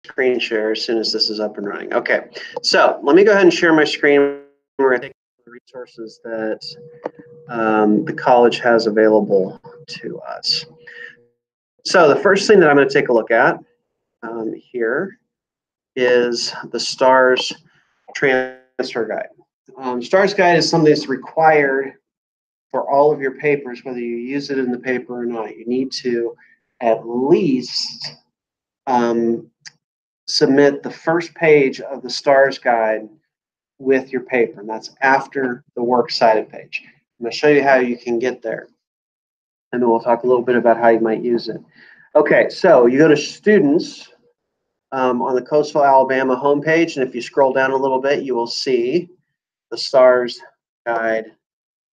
screen share as soon as this is up and running. Okay, so let me go ahead and share my screen. We're going to take the resources that the college has available to us. So the first thing that I'm going to take a look at here is the STARS transfer guide. STARS guide is something that's required for all of your papers, whether you use it in the paper or not. You need to at least submit the first page of the STARS guide with your paper, and that's after the works cited page. I'm going to show you how you can get there, and then we'll talk a little bit about how you might use it. Okay, so you go to Students on the Coastal Alabama homepage, and if you scroll down a little bit, you will see the STARS guide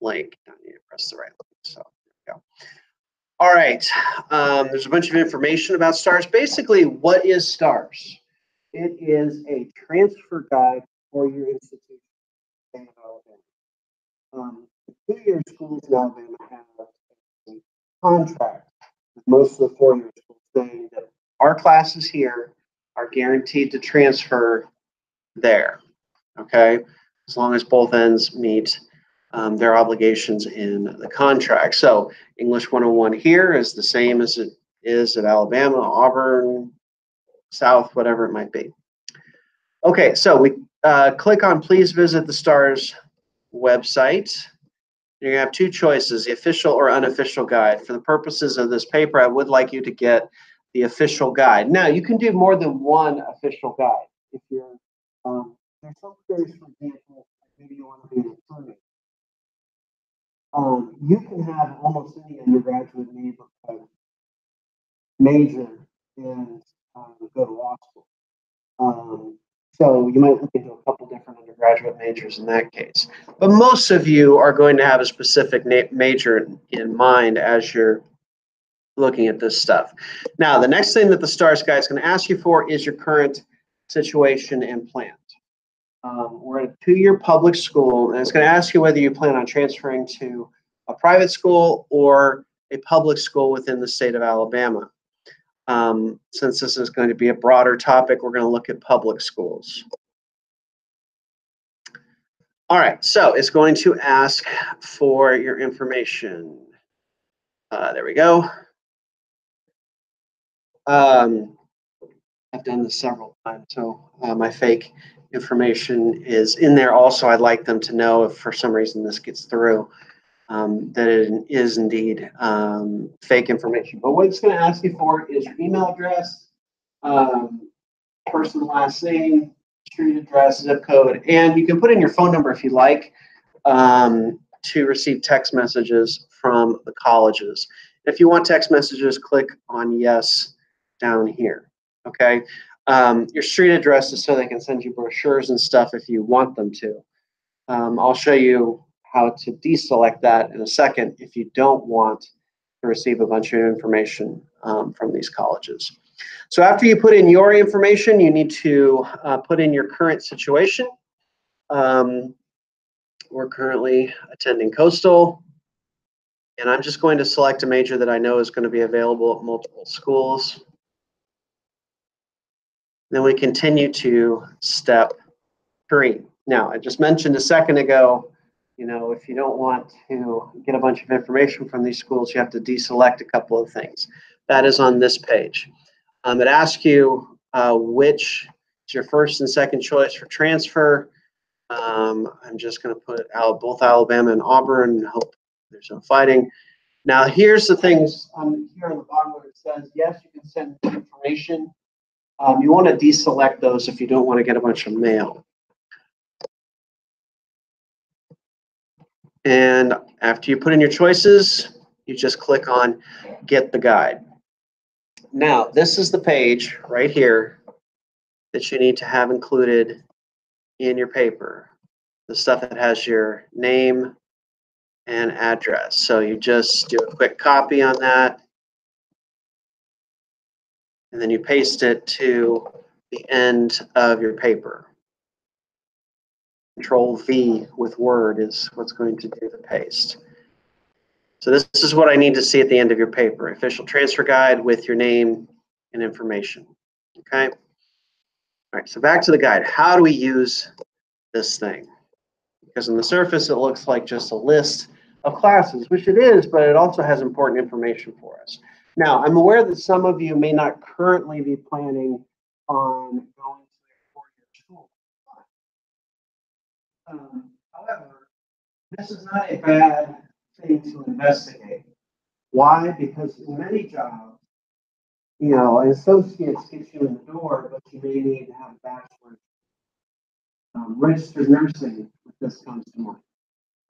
link. I need to press the right link, so there we go. All right, there's a bunch of information about STARS. Basically, what is STARS? It is a transfer guide for your institution in Alabama. The 2-year schools in Alabama have a contract with most of the 4-year schools saying that our classes here are guaranteed to transfer there, okay? As long as both ends meet their obligations in the contract. So English 101 here is the same as it is at Alabama, Auburn, South, whatever it might be. Okay, so we click on please visit the STARS website. You're gonna have two choices, the official or unofficial guide. For the purposes of this paper, I would like you to get the official guide. Now, you can do more than one official guide. If you're, there's some queries, for example, maybe you want to be an attorney. You can have almost any undergraduate major and go to law school. So you might look into a couple different undergraduate majors in that case. But most of you are going to have a specific major in mind as you're looking at this stuff. Now, the next thing that the STARS guide is going to ask you for is your current situation and plan. We're at a 2-year public school, and it's going to ask you whether you plan on transferring to a private school or a public school within the state of Alabama. Since this is going to be a broader topic, we're going to look at public schools. All right, so it's going to ask for your information. There we go. I've done this several times, so my fake information is in there. Also, I'd like them to know if for some reason this gets through, that it is indeed fake information. But what it's going to ask you for is your email address, first and last name, street address, zip code, and you can put in your phone number if you like to receive text messages from the colleges. If you want text messages, click on yes down here, okay? Your street address is so they can send you brochures and stuff if you want them to. I'll show you how to deselect that in a second if you don't want to receive a bunch of information from these colleges. So after you put in your information, you need to put in your current situation. We're currently attending Coastal, and I'm just going to select a major that I know is going to be available at multiple schools. Then we continue to step 3. Now, I just mentioned a second ago, you know, if you don't want to get a bunch of information from these schools, you have to deselect a couple of things. That is on this page. It asks you which is your first and second choice for transfer. I'm just going to put out both Alabama and Auburn and hope there's no fighting. Now, here's the things here on the bottom where it says, yes, you can send information. You want to deselect those if you don't want to get a bunch of mail. And after you put in your choices, you just click on Get the Guide. Now, this is the page right here that you need to have included in your paper. The stuff that has your name and address. So you just do a quick copy on that, and then you paste it to the end of your paper. Control V with Word is what's going to do the paste. So this is what I need to see at the end of your paper. Official transfer guide with your name and information. Okay. All right, so back to the guide. How do we use this thing? Because on the surface, it looks like just a list of classes, which it is, but it also has important information for us. Now, I'm aware that some of you may not currently be planning on going to a four-year school. However, this is not a bad thing to investigate. Why? Because in many jobs, you know, an associate gets you in the door, but you may need to have a bachelor's. Registered nursing, if this comes to mind.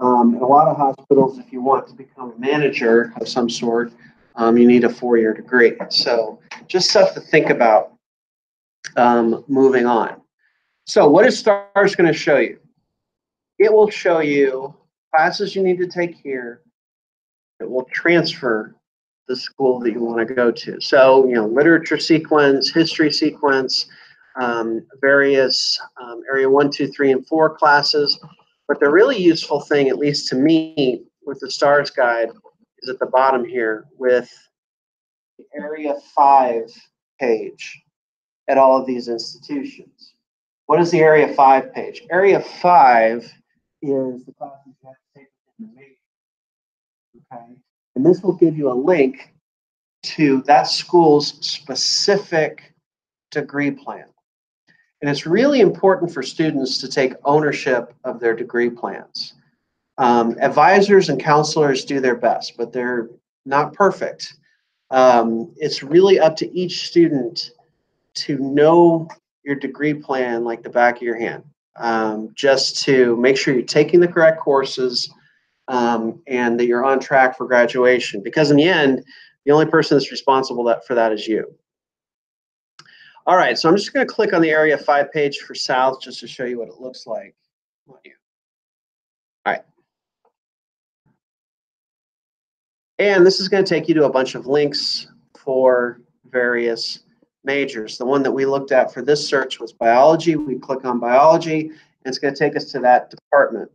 In a lot of hospitals, if you want to become a manager of some sort, you need a four-year degree. So just stuff to think about moving on. So what is STARS going to show you? It will show you classes you need to take here. It will transfer the school that you want to go to. So, you know, literature sequence, history sequence, various area 1, 2, 3, and 4 classes. But the really useful thing, at least to me, with the STARS guide is at the bottom here with the area 5 page at all of these institutions. What is the area 5 page? Area 5 is the classes you have to take in the major. Okay, and this will give you a link to that school's specific degree plan. And it's really important for students to take ownership of their degree plans. Advisors and counselors do their best, but they're not perfect. It's really up to each student to know your degree plan like the back of your hand, just to make sure you're taking the correct courses and that you're on track for graduation. Because in the end, the only person that's responsible for that is you. All right, so I'm just going to click on the Area 5 page for South just to show you what it looks like. All right. And this is going to take you to a bunch of links for various majors. The one that we looked at for this search was biology. We click on biology, and it's going to take us to that department.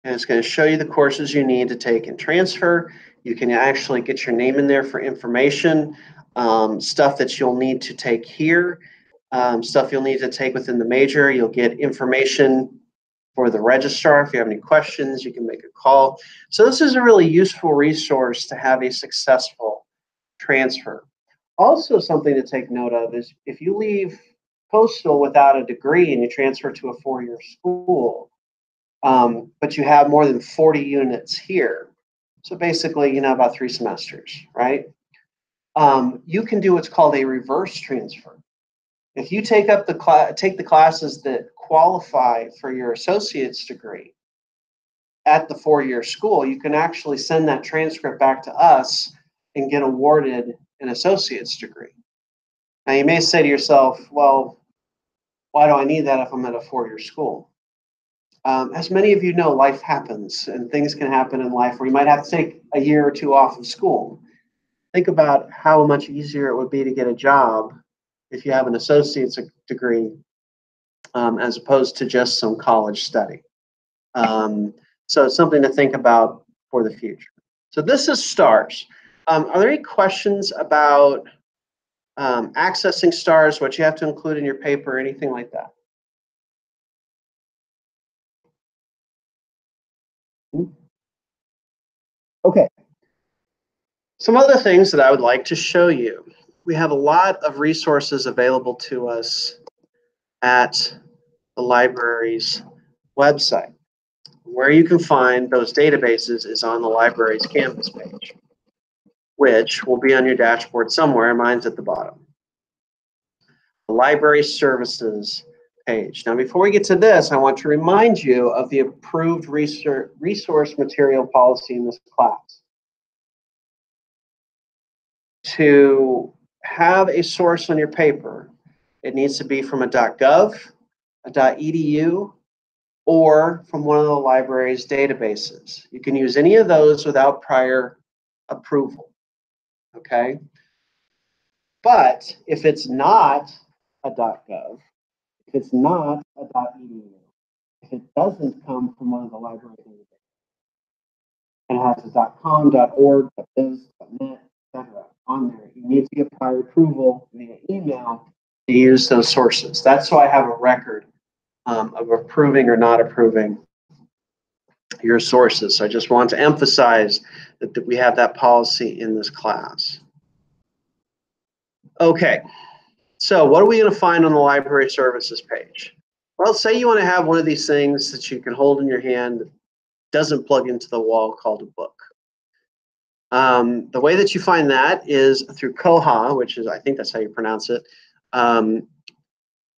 And it's going to show you the courses you need to take and transfer. You can actually get your name in there for information, stuff that you'll need to take here, stuff you'll need to take within the major. You'll get information for the registrar. If you have any questions, you can make a call. So this is a really useful resource to have a successful transfer. Also, something to take note of is if you leave Coastal without a degree and you transfer to a four-year school, but you have more than 40 units here, so basically, you know, about 3 semesters, right? You can do what's called a reverse transfer. If you take up the classes that qualify for your associate's degree at the four-year school, you can actually send that transcript back to us and get awarded an associate's degree. Now, you may say to yourself, well, why do I need that if I'm at a four-year school? As many of you know, life happens and things can happen in life where you might have to take a year or two off of school. Think about how much easier it would be to get a job if you have an associate's degree as opposed to just some college study. So it's something to think about for the future. So this is STARS. Are there any questions about accessing STARS, what you have to include in your paper, anything like that? Okay. Some other things that I would like to show you. We have a lot of resources available to us at the library's website. Where you can find those databases is on the library's Canvas page, which will be on your dashboard somewhere. Mine's at the bottom. The library services page. Now, before we get to this, I want to remind you of the approved resource material policy in this class. To have a source on your paper, it needs to be from a .gov, a .edu, or from one of the library's databases. You can use any of those without prior approval, okay? But if it's not a .gov, if it's not a .edu, if it doesn't come from one of the library databases, and it has a .com, .org, .biz, .net, etc., on there. You need to get prior approval via email to use those sources. That's so I have a record of approving or not approving your sources. So I just want to emphasize that we have that policy in this class. Okay, so what are we going to find on the library services page? Well, say you want to have one of these things that you can hold in your hand that doesn't plug into the wall called a book. The way that you find that is through Koha, which is, I think that's how you pronounce it,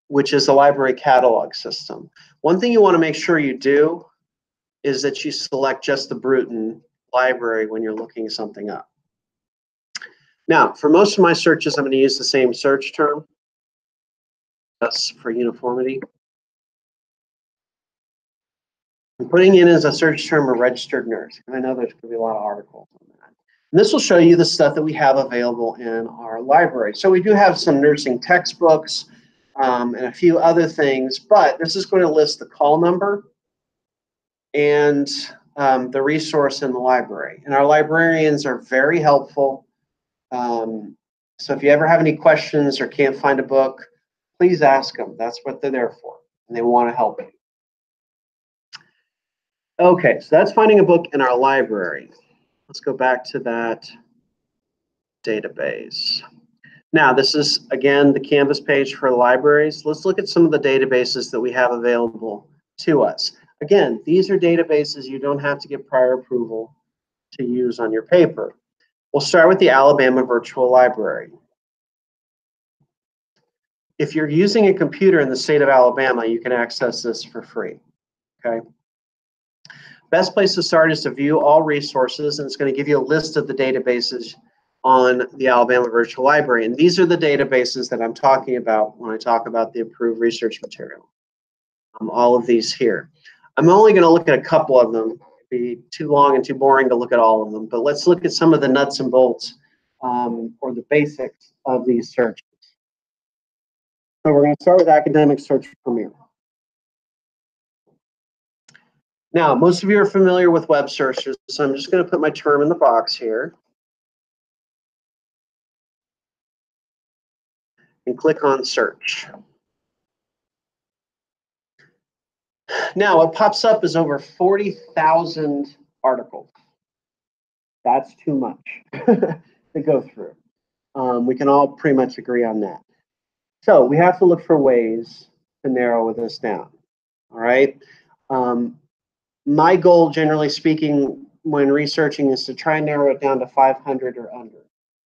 which is the library catalog system. One thing you want to make sure you do is that you select just the Bruton library when you're looking something up. Now, for most of my searches, I'm going to use the same search term. That's for uniformity. I'm putting in as a search term a registered nurse. I know there's going to be a lot of articles on that. And this will show you the stuff that we have available in our library. So we do have some nursing textbooks and a few other things, but this is going to list the call number and the resource in the library. And our librarians are very helpful. So if you ever have any questions or can't find a book, please ask them. That's what they're there for, and they want to help you. Okay, so that's finding a book in our library. Let's go back to that database. Now, this is, again, the Canvas page for libraries. Let's look at some of the databases that we have available to us. Again, these are databases you don't have to get prior approval to use on your paper. We'll start with the Alabama Virtual Library. If you're using a computer in the state of Alabama, you can access this for free, okay? Best place to start is to view all resources, and it's going to give you a list of the databases on the Alabama Virtual Library. And these are the databases that I'm talking about when I talk about the approved research material. All of these here. I'm only going to look at a couple of them. It'd be too long and too boring to look at all of them, but let's look at some of the nuts and bolts or the basics of these searches. So we're going to start with Academic Search Premier. Now, most of you are familiar with web searches, so I'm just going to put my term in the box here and click on Search. Now, what pops up is over 40,000 articles. That's too much to go through. We can all pretty much agree on that. So we have to look for ways to narrow this down, all right? My goal, generally speaking, when researching is to try and narrow it down to 500 or under.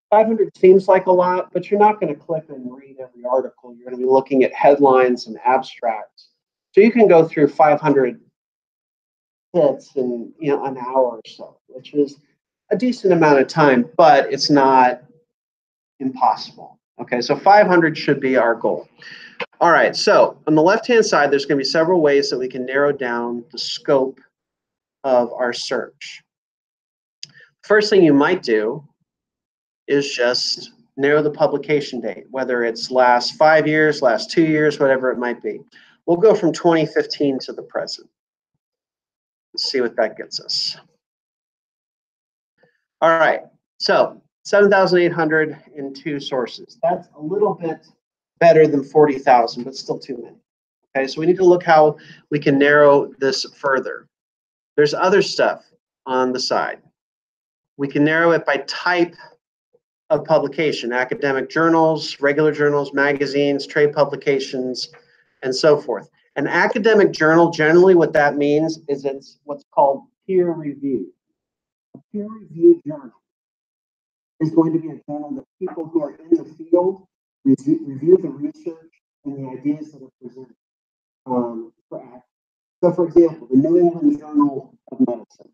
500 seems like a lot, but you're not going to click and read every article. You're going to be looking at headlines and abstracts. So you can go through 500 hits in an hour or so, which is a decent amount of time, but it's not impossible. Okay, so 500 should be our goal. All right, so on the left-hand side, there's going to be several ways that we can narrow down the scope of our search. First thing you might do is just narrow the publication date, whether it's last 5 years, last 2 years, whatever it might be. We'll go from 2015 to the present. Let's see what that gets us. All right, so 7,802 sources. That's a little bit better than 40,000, but still too many. Okay, so we need to look how we can narrow this further. There's other stuff on the side. We can narrow it by type of publication: academic journals, regular journals, magazines, trade publications, and so forth. An academic journal, generally what that means is it's what's called peer reviewed. A peer-reviewed journal is going to be a journal that people who are in the field review the research and the ideas that are presented for action. So, for example, the New England Journal of Medicine.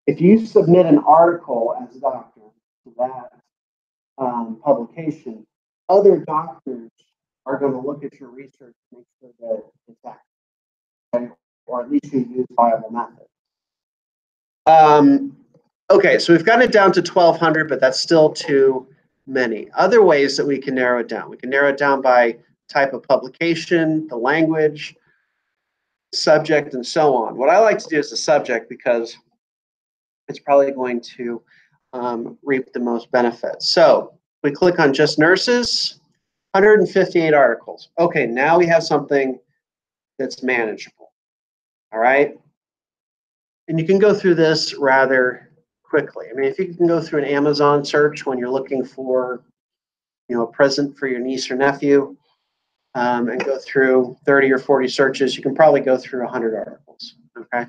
If you submit an article as a doctor to that publication, other doctors are going to look at your research and make sure that it's accurate, okay? Or at least you use viable methods. Okay, so we've got it down to 1,200, but that's still too many. Other ways that we can narrow it down. We can narrow it down by type of publication, the language, subject, and so on. What I like to do is the subject because it's probably going to reap the most benefits. So we click on just nurses, 158 articles. Okay, now we have something that's manageable. All right. And you can go through this rather quickly. I mean, if you can go through an Amazon search when you're looking for, a present for your niece or nephew, and go through 30 or 40 searches, you can probably go through 100 articles. Okay.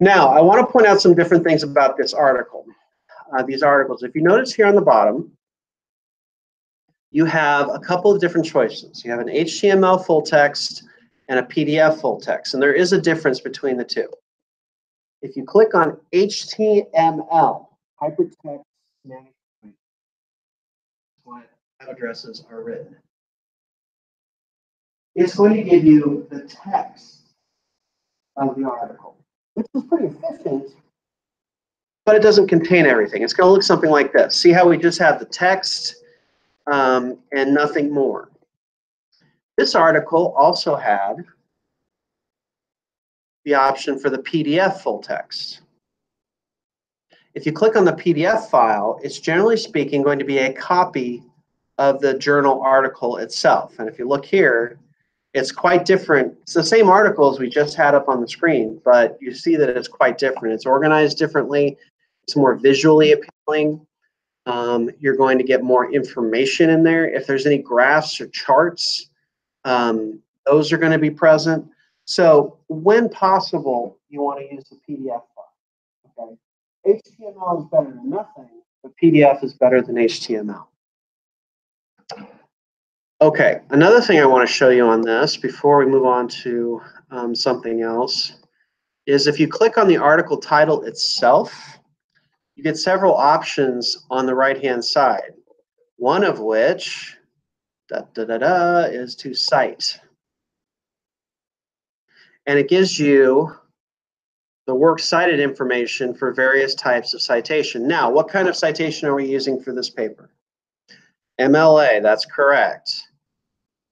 Now, I want to point out some different things about this article. These articles. If you notice here on the bottom, you have a couple of different choices. You have an HTML full text and a PDF full text, and there is a difference between the two. If you click on HTML, hypertext management, what addresses are written. It's going to give you the text of the article, which is pretty efficient, but it doesn't contain everything. It's going to look something like this. See how we just have the text and nothing more. This article also had the option for the PDF full text. If you click on the PDF file, it's generally speaking going to be a copy of the journal article itself. And if you look here, it's quite different. It's the same article as we just had up on the screen, but you see that it's quite different. It's organized differently. It's more visually appealing. You're going to get more information in there. If there's any graphs or charts, those are going to be present. So when possible, you want to use the PDF file. Okay? HTML is better than nothing, but PDF is better than HTML. Okay, another thing I want to show you on this before we move on to something else is if you click on the article title itself, you get several options on the right-hand side. One of which is to cite. And it gives you the works cited information for various types of citation. Now, what kind of citation are we using for this paper? MLA, that's correct.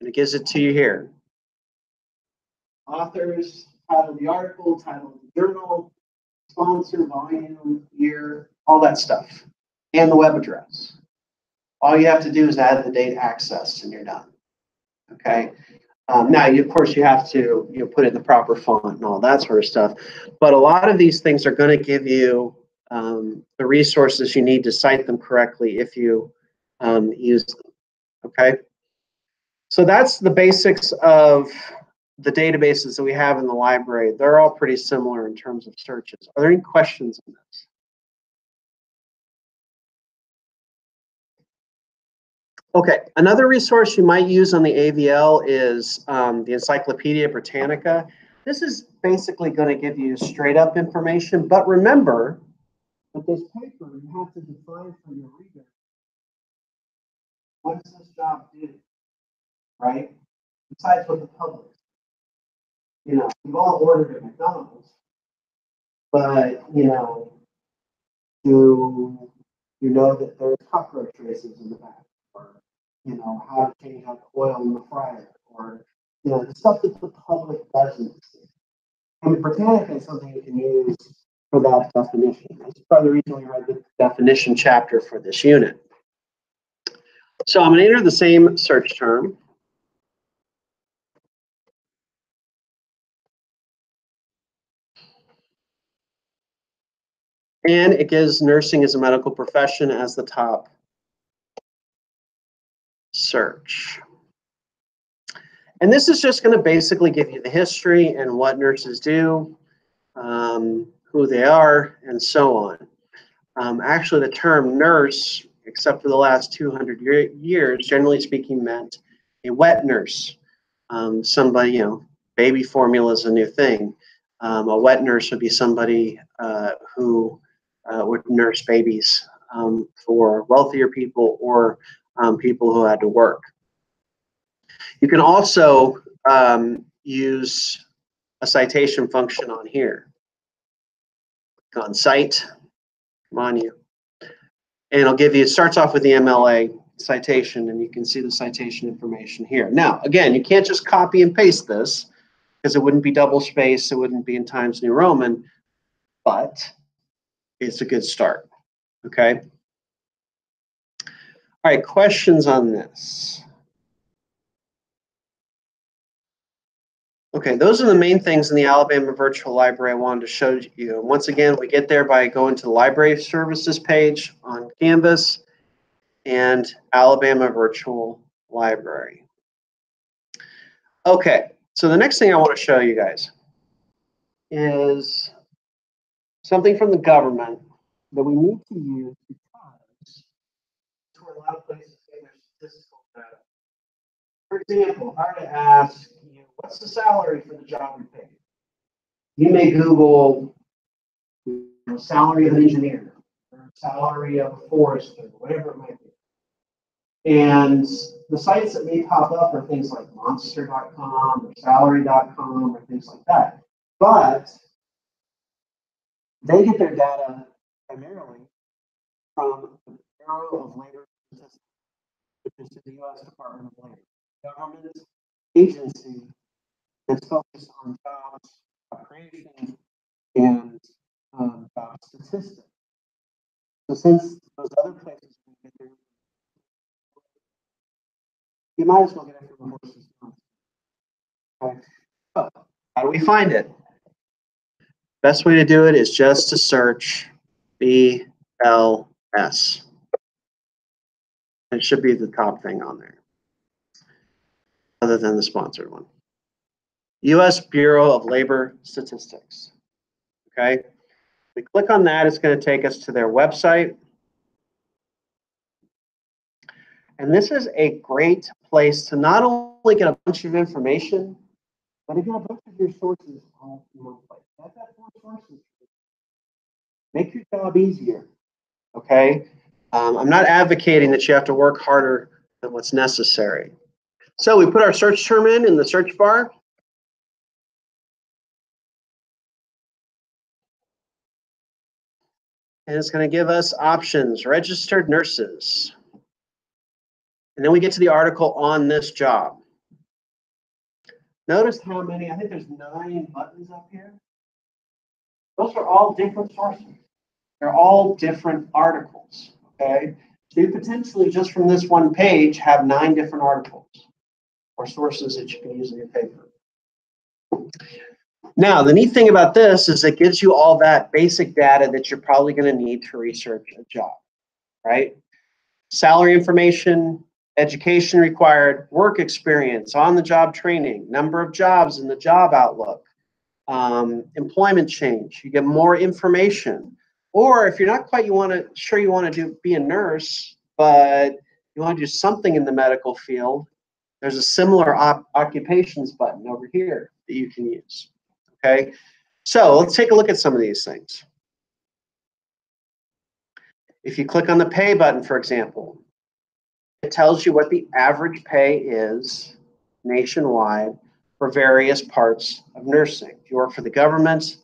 And it gives it to you here. Authors, title of the article, title of the journal, sponsor, volume, year, all that stuff, and the web address. All you have to do is add the date accessed and you're done. Okay. Now, of course, you have to put it in the proper font and all that sort of stuff. But a lot of these things are going to give you the resources you need to cite them correctly if you use them. Okay. So that's the basics of the databases that we have in the library. They're all pretty similar in terms of searches. Are there any questions on this? Okay, another resource you might use on the AVL is the Encyclopedia Britannica. This is basically going to give you straight up information, but remember that this paper, you have to define for your reader, what does this job do, right? Besides what the public. We've all ordered at McDonald's, but, do you know that there's cockroach races in the back? Or, how to change out the oil in the fryer? Or, the stuff that the public doesn't see. And Britannica is something you can use for that definition. That's probably the reason we read the definition chapter for this unit. So I'm going to enter the same search term. And it gives nursing as a medical profession as the top search. And this is just going to basically give you the history and what nurses do, who they are, and so on. Actually, the term nurse, except for the last 200 years, generally speaking, meant a wet nurse. Somebody, baby formula is a new thing. A wet nurse would be somebody who would nurse babies for wealthier people or people who had to work. You can also use a citation function on here. Click on cite, come on you. And it'll give you, it starts off with the MLA citation, and you can see the citation information here. Now, again, you can't just copy and paste this because it wouldn't be double spaced, it wouldn't be in Times New Roman, but it's a good start. Okay. All right, questions on this? Okay, those are the main things in the Alabama Virtual Library I wanted to show you. Once again, we get there by going to the Library Services page on Canvas and Alabama Virtual Library. Okay, so the next thing I want to show you guys is something from the government that we need to use because it's where a lot of places get their statistical data. For example, if I were to ask you, what's the salary for the job you pick? You may Google salary of an engineer or salary of a forester, whatever it might be. And the sites that may pop up are things like monster.com or salary.com or things like that. But they get their data primarily from the Bureau of Labor Statistics, which is the U.S. Department of Labor, government agency that's focused on jobs creation and job statistics. So since those other places can get their, you might as well get it from the horse's mouth. Okay. So how do we find it? Best way to do it is just to search BLS. It should be the top thing on there, other than the sponsored one. U.S. Bureau of Labor Statistics. Okay. We click on that, it's going to take us to their website. And this is a great place to not only get a bunch of information, but to get a bunch of your sources all in one place. That's that 4 sources. Make your job easier. Okay. I'm not advocating that you have to work harder than what's necessary. So we put our search term in the search bar. And it's going to give us options, registered nurses. And then we get to the article on this job. Notice how many, I think there's 9 buttons up here. Those are all different sources. They're all different articles, okay? So you potentially, just from this one page, have 9 different articles or sources that you can use in your paper. Now, the neat thing about this is it gives you all that basic data that you're probably going to need to research a job, right? Salary information, education required, work experience, on-the-job training, number of jobs in the job outlook, employment change. You get more information. Or if you're not quite sure you want to be a nurse, but you want to do something in the medical field, there's a similar occupations button over here that you can use. Okay, so let's take a look at some of these things. If you click on the pay button, for example, it tells you what the average pay is nationwide for various parts of nursing. If you work for the government,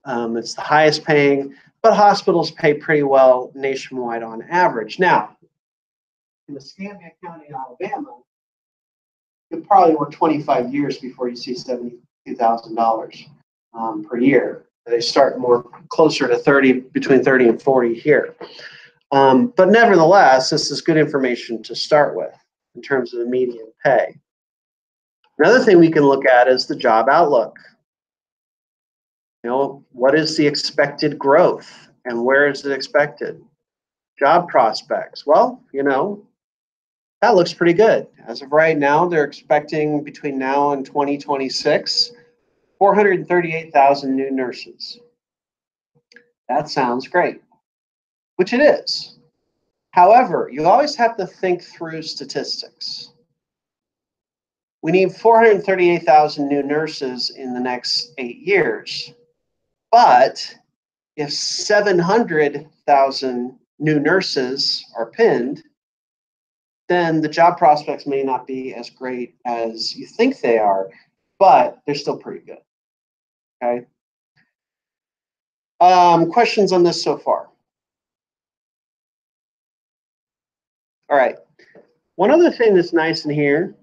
it's the highest paying, but hospitals pay pretty well nationwide on average. Now, in Escambia County, Alabama, you'll probably work 25 years before you see $72,000 per year. They start more closer to 30, between 30 and 40 here. But nevertheless, this is good information to start with in terms of the median pay. Another thing we can look at is the job outlook. You know, what is the expected growth and where is it expected? Job prospects. Well, you know, that looks pretty good. As of right now, they're expecting between now and 2026, 438,000 new nurses. That sounds great, which it is. However, you always have to think through statistics. We need 438,000 new nurses in the next 8 years. But if 700,000 new nurses are pinned, then the job prospects may not be as great as you think they are, but they're still pretty good. Okay. Questions on this so far? All right. One other thing that's nice in here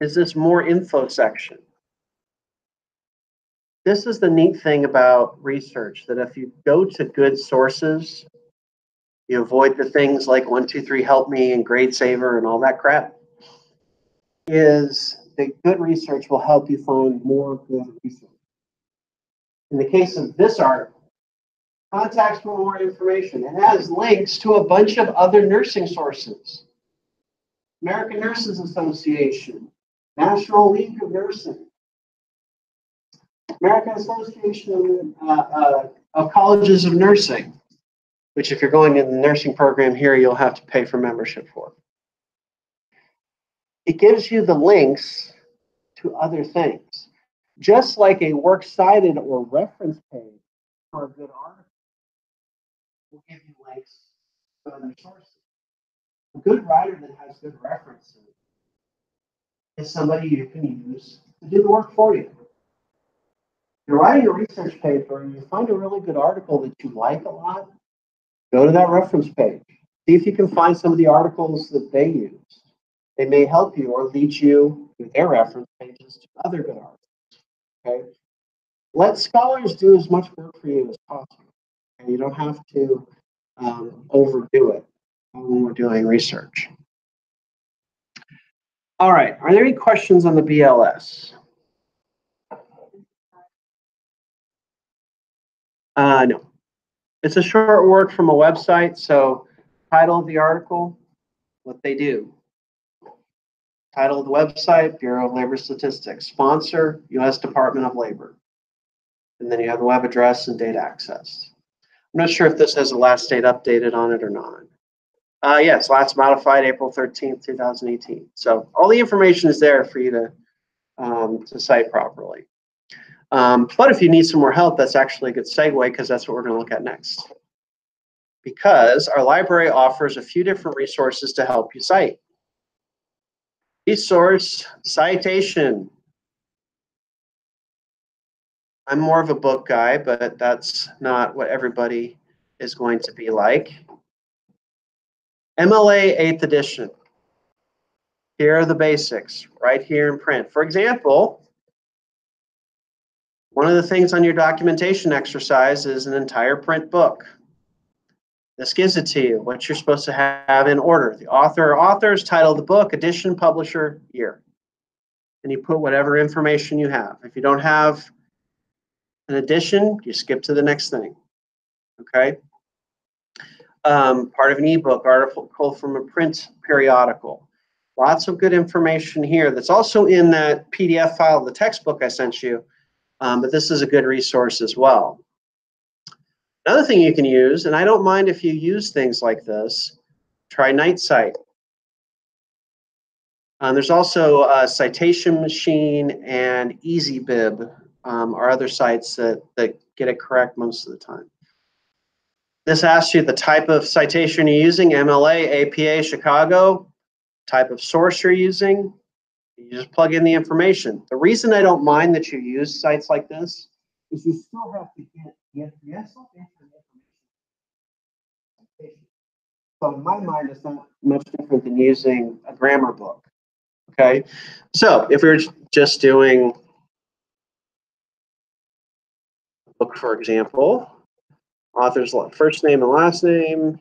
is this more info section. This is the neat thing about research, that if you go to good sources, You avoid the things like 123 Help Me and Grade Saver and all that crap. Is that good research will help you find more good research. In the case of this article, contacts for more information. It has links to a bunch of other nursing sources. American Nurses Association, National League of Nursing, American Association of Colleges of Nursing, which if you're going in the nursing program here, you'll have to pay for membership for. It gives you the links to other things. Just like a works cited or reference page for a good article will give you links to other sources. A good writer that has good references is somebody you can use to do the work for you. If you're writing a research paper and you find a really good article that you like a lot, go to that reference page. See if you can find some of the articles that they used. They may help you or lead you to their reference pages to other good articles. Okay? Let scholars do as much work for you as possible. And you don't have to overdo it when we're doing research. All right, are there any questions on the BLS? No. It's a short word from a website, so title of the article, what they do. Title of the website, Bureau of Labor Statistics. Sponsor, U.S. Department of Labor. And then you have the web address and data access. I'm not sure if this has the last date updated on it or not. Yes, last modified April 13th, 2018. So all the information is there for you to cite properly. But if you need some more help, that's actually a good segue because that's what we're going to look at next. Because our library offers a few different resources to help you cite. Resource, citation. I'm more of a book guy, but that's not what everybody is going to be like. MLA 8th edition. Here are the basics, right here in print. For example, one of the things on your documentation exercise is an entire print book. This gives it to you, what you're supposed to have in order. The author or authors, title of the book, edition, publisher, year. And you put whatever information you have. If you don't have an edition, you skip to the next thing, okay? Part of an ebook, article from a print periodical. Lots of good information here that's also in that PDF file of the textbook I sent you, but this is a good resource as well. Another thing you can use, and I don't mind if you use things like this, try NightCite. There's also a Citation Machine and EasyBib are other sites that get it correct most of the time. This asks you the type of citation you're using, MLA, APA, Chicago, type of source you're using. You just plug in the information. The reason I don't mind that you use sites like this is you still have to get yes, information. So in my mind, it's not much different than using a grammar book. Okay, so if we're just doing a book, for example, author's first name and last name.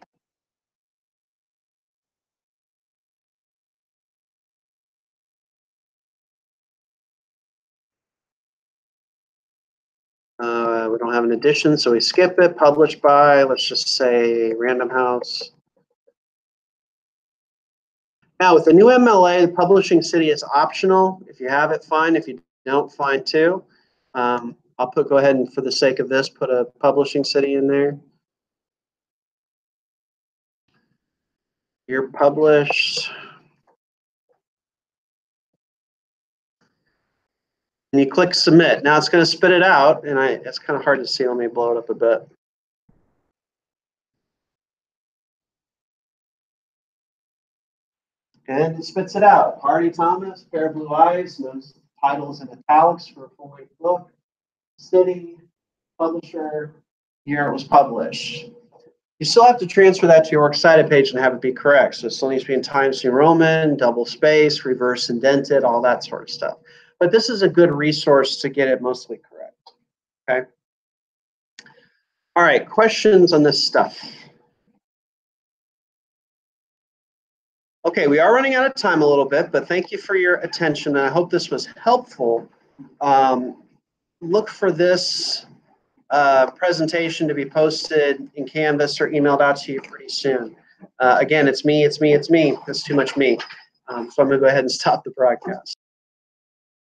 We don't have an edition, so we skip it. Published by, let's just say, Random House. Now, with the new MLA, the publishing city is optional. If you have it, fine. If you don't, fine too. I'll go ahead and, for the sake of this, put a publishing city in there. You're published. And you click submit. Now it's going to spit it out, and it's kind of hard to see. Let me blow it up a bit. And it spits it out. Hardy Thomas, Pair of Blue Eyes, those titles in italics for a full-length book. City, publisher, year it was published. You still have to transfer that to your works cited page and have it be correct. So it still needs to be in Times New Roman, double space, reverse indented, all that sort of stuff. But this is a good resource to get it mostly correct. Okay. All right, questions on this stuff? Okay, we are running out of time a little bit, but thank you for your attention, and I hope this was helpful. Look for this presentation to be posted in Canvas or emailed out to you pretty soon. Again, it's me. That's too much me. So I'm going to go ahead and stop the broadcast.